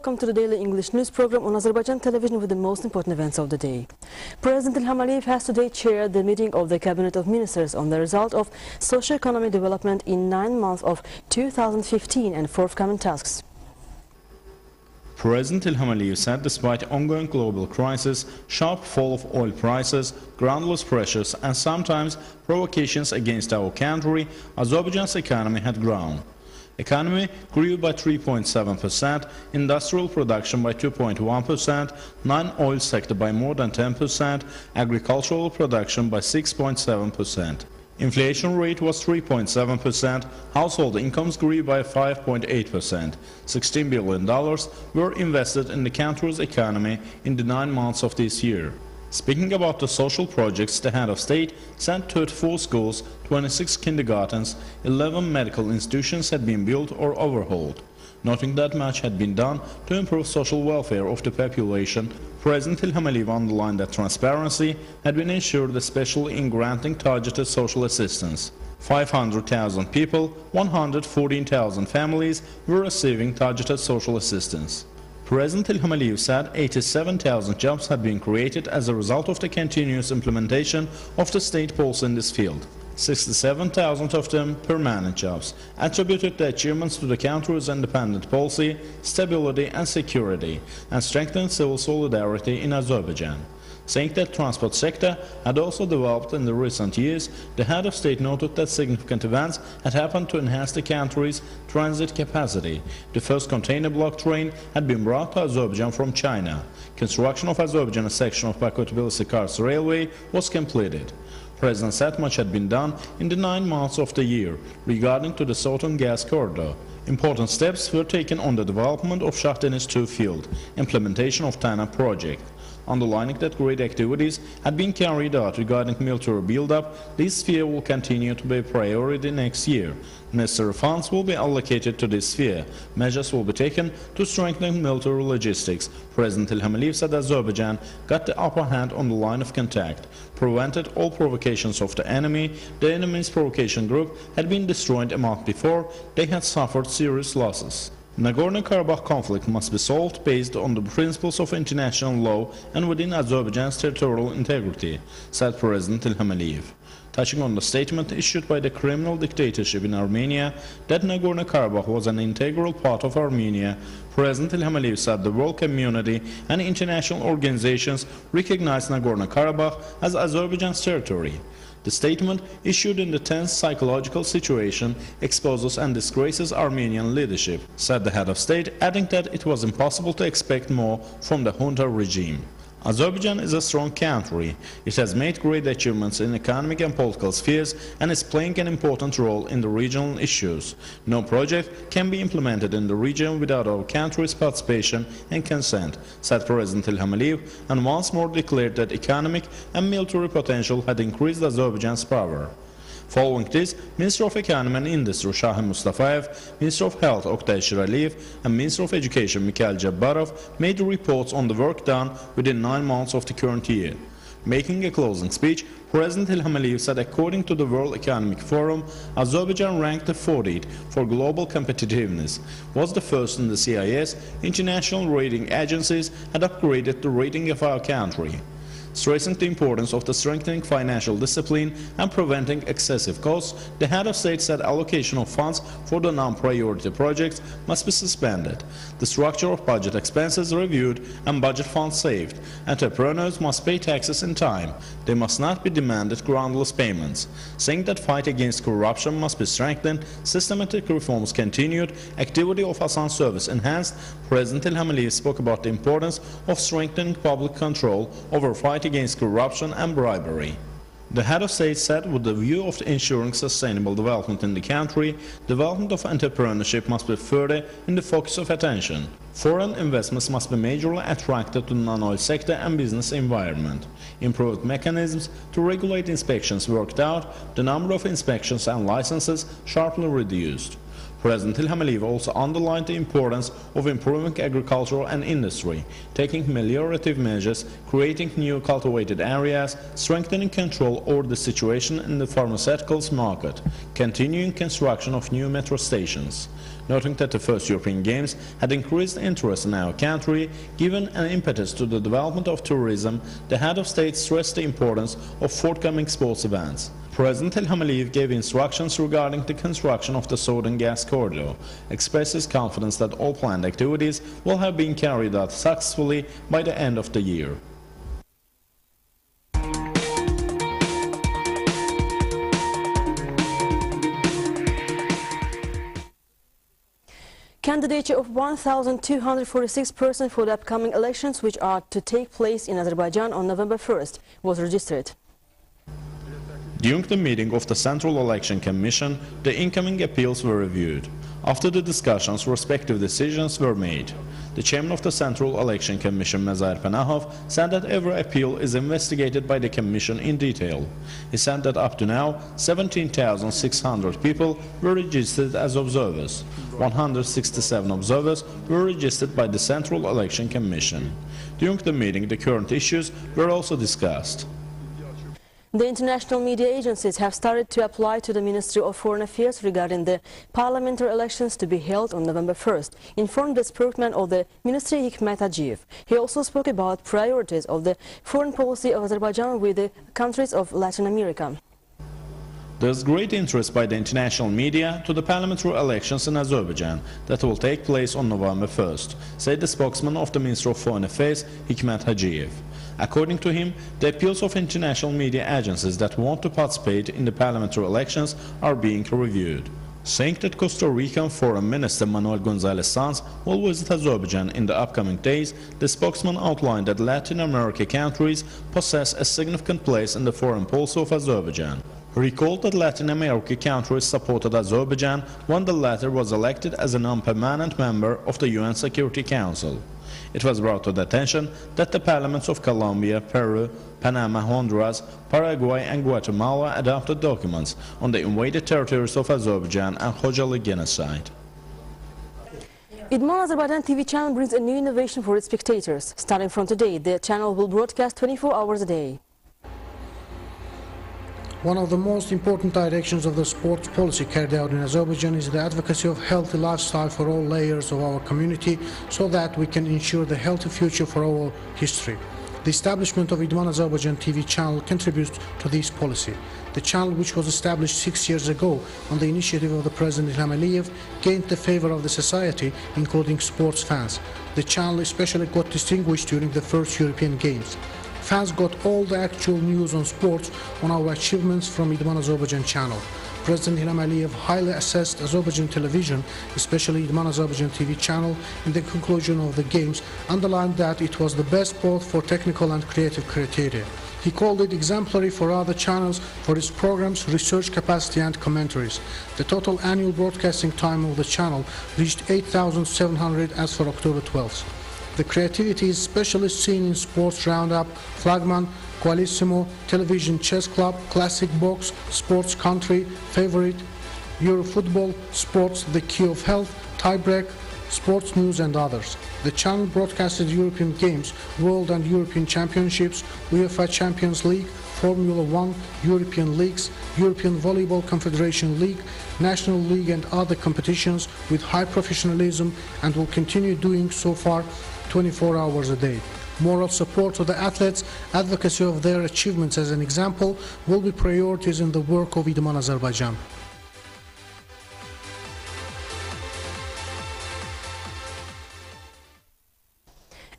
welcome to the daily English news program on Azerbaijan television with the most important events of the day. President Ilham Aliyev has today chaired the meeting of the Cabinet of Ministers on the result of socio-economic development in 9 months of 2015 and forthcoming tasks. President Ilham Aliyev said despite ongoing global crisis, sharp fall of oil prices, groundless pressures and sometimes provocations against our country, Azerbaijan's economy had grown. Economy grew by 3.7%, industrial production by 2.1%, non-oil sector by more than 10%, agricultural production by 6.7%. Inflation rate was 3.7%, household incomes grew by 5.8%. $16 billion were invested in the country's economy in the 9 months of this year. Speaking about the social projects, the head of state said 34 schools, 26 kindergartens, 11 medical institutions had been built or overhauled. Noting that much had been done to improve social welfare of the population, President Ilham Aliyev underlined that transparency had been ensured, especially in granting targeted social assistance. 500,000 people, 114,000 families were receiving targeted social assistance. President Ilham Aliyev said 87,000 jobs had been created as a result of the continuous implementation of the state policy in this field. 67,000 of them permanent jobs, attributed the achievements to the country's independent policy, stability and security, and strengthened civil solidarity in Azerbaijan. Saying that transport sector had also developed in the recent years, the head of state noted that significant events had happened to enhance the country's transit capacity. The first container block train had been brought to Azerbaijan from China. Construction of Azerbaijan's section of Baku-Tbilisi-Kars railway was completed. President said much had been done in the 9 months of the year regarding to the Southern Gas Corridor. Important steps were taken on the development of Shah Deniz 2 field, implementation of TANAP project. Underlining that great activities had been carried out regarding military build-up, this sphere will continue to be a priority next year. Necessary funds will be allocated to this sphere. Measures will be taken to strengthen military logistics. President Ilham Aliyev said Azerbaijan got the upper hand on the line of contact, prevented all provocations of the enemy. The enemy's provocation group had been destroyed a month before. They had suffered serious losses. Nagorno-Karabakh conflict must be solved based on the principles of international law and within Azerbaijan's territorial integrity, said President Ilham Aliyev. Touching on the statement issued by the criminal dictatorship in Armenia that Nagorno-Karabakh was an integral part of Armenia, President Ilham Aliyev said the world community and international organizations recognize Nagorno-Karabakh as Azerbaijan's territory. The statement, issued in the tense psychological situation, exposes and disgraces Armenian leadership, said the head of state, adding that it was impossible to expect more from the junta regime. Azerbaijan is a strong country. It has made great achievements in economic and political spheres and is playing an important role in the regional issues. No project can be implemented in the region without our country's participation and consent, said President Ilham Aliyev, and once more declared that economic and military potential had increased Azerbaijan's power. Following this, Minister of Economy and Industry Shahin Mustafayev, Minister of Health Oktay Shiraliyev and Minister of Education Mikhail Jabbarov made reports on the work done within 9 months of the current year. Making a closing speech, President Ilham Aliyev said according to the World Economic Forum, Azerbaijan ranked the 40th for global competitiveness, was the first in the CIS. International rating agencies had upgraded the rating of our country. Stressing the importance of the strengthening financial discipline and preventing excessive costs, the head of state said allocation of funds for the non-priority projects must be suspended, the structure of budget expenses reviewed and budget funds saved. Entrepreneurs must pay taxes in time. They must not be demanded groundless payments. Saying that fight against corruption must be strengthened, systematic reforms continued, activity of Hasan service enhanced, President Ilham Aliyev spoke about the importance of strengthening public control over fight against corruption and bribery. The head of state said with the view of ensuring sustainable development in the country, development of entrepreneurship must be further in the focus of attention. Foreign investments must be majorly attracted to the non-oil sector and business environment. Improved mechanisms to regulate inspections worked out, the number of inspections and licenses sharply reduced. President Ilham Aliyev also underlined the importance of improving agriculture and industry, taking ameliorative measures, creating new cultivated areas, strengthening control over the situation in the pharmaceuticals market, continuing construction of new metro stations. Noting that the first European Games had increased interest in our country, given an impetus to the development of tourism, the head of state stressed the importance of forthcoming sports events. President Ilham Aliyev gave instructions regarding the construction of the Southern Gas Corridor, expressed his confidence that all planned activities will have been carried out successfully by the end of the year. Candidature of 1,246 persons for the upcoming elections, which are to take place in Azerbaijan on November 1st, was registered. During the meeting of the Central Election Commission, the incoming appeals were reviewed. After the discussions, respective decisions were made. The chairman of the Central Election Commission, Mazar Panahov, said that every appeal is investigated by the Commission in detail. He said that up to now, 17,600 people were registered as observers. 167 observers were registered by the Central Election Commission. During the meeting, the current issues were also discussed. The international media agencies have started to apply to the Ministry of Foreign Affairs regarding the parliamentary elections to be held on November 1st, informed the spokesman of the Ministry, Hikmet Hajiyev. He also spoke about priorities of the foreign policy of Azerbaijan with the countries of Latin America. There is great interest by the international media to the parliamentary elections in Azerbaijan that will take place on November 1st, said the spokesman of the Ministry of Foreign Affairs, Hikmet Hajiyev. According to him, the appeals of international media agencies that want to participate in the parliamentary elections are being reviewed. Saying that Costa Rican Foreign Minister Manuel González Sanz will visit Azerbaijan in the upcoming days, the spokesman outlined that Latin American countries possess a significant place in the foreign policy of Azerbaijan. He recalled that Latin American countries supported Azerbaijan when the latter was elected as a non-permanent member of the UN Security Council. It was brought to the attention that the parliaments of Colombia, Peru, Panama, Honduras, Paraguay and Guatemala adopted documents on the invaded territories of Azerbaijan and Khojaly genocide. Idman Azerbaijan TV channel brings a new innovation for its spectators. Starting from today, the channel will broadcast 24 hours a day. One of the most important directions of the sports policy carried out in Azerbaijan is the advocacy of healthy lifestyle for all layers of our community so that we can ensure the healthy future for our history. The establishment of Idman Azerbaijan TV channel contributes to this policy. The channel, which was established 6 years ago on the initiative of the President Ilham Aliyev, gained the favor of the society, including sports fans. The channel especially got distinguished during the first European Games. Fans got all the actual news on sports on our achievements from Idman Azerbaijan channel. President Ilham Aliyev highly assessed Azerbaijan television, especially Idman Azerbaijan TV channel, in the conclusion of the games, underlined that it was the best both for technical and creative criteria. He called it exemplary for other channels for its programs, research capacity and commentaries. The total annual broadcasting time of the channel reached 8,700 as for October 12th. The creativity is especially seen in Sports Roundup, Flagman, Qualissimo, Television Chess Club, Classic Box, Sports Country, Favorite, Euro Football, Sports, The Key of Health, Tiebreak, Sports News and others. The channel broadcasted European Games, World and European Championships, UEFA Champions League, Formula 1, European Leagues, European Volleyball Confederation League, National League and other competitions with high professionalism and will continue doing so far 24 hours a day. Moral support to the athletes, advocacy of their achievements as an example, will be priorities in the work of Idman Azerbaijan.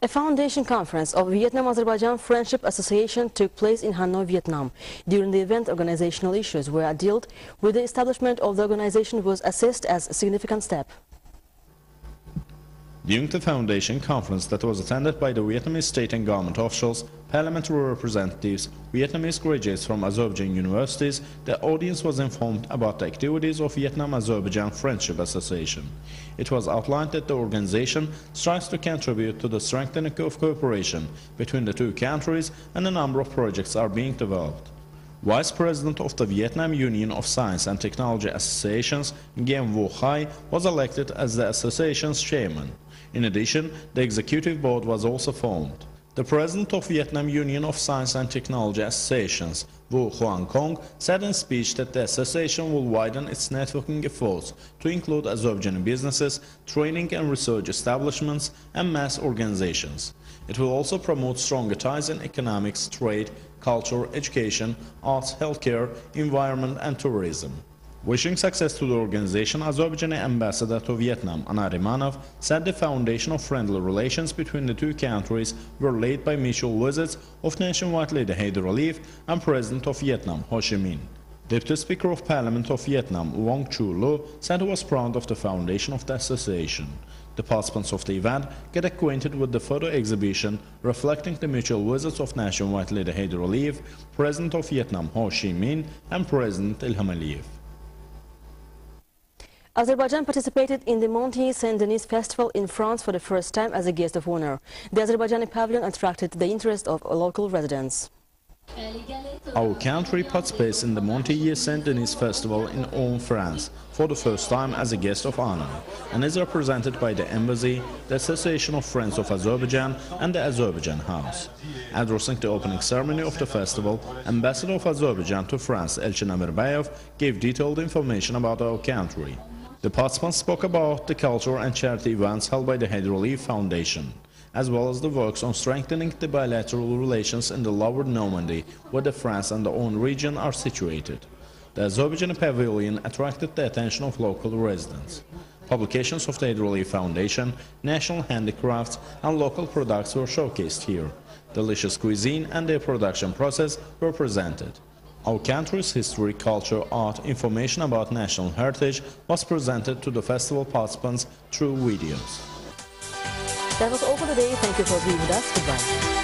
A foundation conference of Vietnam-Azerbaijan Friendship Association took place in Hanoi, Vietnam. During the event, organizational issues were dealt with. The establishment of the organization was assessed as a significant step. During the foundation conference that was attended by the Vietnamese state and government officials, parliamentary representatives, Vietnamese graduates from Azerbaijan universities, the audience was informed about the activities of Vietnam-Azerbaijan Friendship Association. It was outlined that the organization strives to contribute to the strengthening of cooperation between the two countries and a number of projects are being developed. Vice President of the Vietnam Union of Science and Technology Associations, Nguyen Vu Khai, was elected as the association's chairman. In addition, the executive board was also formed. The president of Vietnam Union of Science and Technology Associations, Vu Hoang Kong, said in speech that the association will widen its networking efforts to include Azerbaijani businesses, training and research establishments, and mass organizations. It will also promote stronger ties in economics, trade, culture, education, arts, healthcare, environment, and tourism. Wishing success to the organization, Azerbaijani ambassador to Vietnam, Anna Rimanov, said the foundation of friendly relations between the two countries were laid by mutual visits of nationwide leader Haider Aliyev and President of Vietnam, Ho Chi Minh. Deputy Speaker of Parliament of Vietnam, Vuong Chu Lu, said he was proud of the foundation of the association. The participants of the event get acquainted with the photo exhibition reflecting the mutual visits of nationwide leader Haider Aliyev, President of Vietnam, Ho Chi Minh, and President Ilham Aliyev. Azerbaijan participated in the Monti Saint-Denis Festival in France for the first time as a guest of honor. The Azerbaijani pavilion attracted the interest of local residents. Our country participates in the Monti Saint-Denis Festival in Rouen, France, for the first time as a guest of honor, and is represented by the Embassy, the Association of Friends of Azerbaijan, and the Azerbaijan House. Addressing the opening ceremony of the festival, Ambassador of Azerbaijan to France, Elchin Amirbayev, gave detailed information about our country. The participants spoke about the culture and charity events held by the Haider Aliyev Foundation, as well as the works on strengthening the bilateral relations in the Lower Normandy, where the France and the Rhone region are situated. The Azerbaijani pavilion attracted the attention of local residents. Publications of the Haider Aliyev Foundation, national handicrafts, and local products were showcased here. Delicious cuisine and their production process were presented. Our country's history, culture, art, information about national heritage was presented to the festival participants through videos. That was all for today. Thank you for being with us. Goodbye.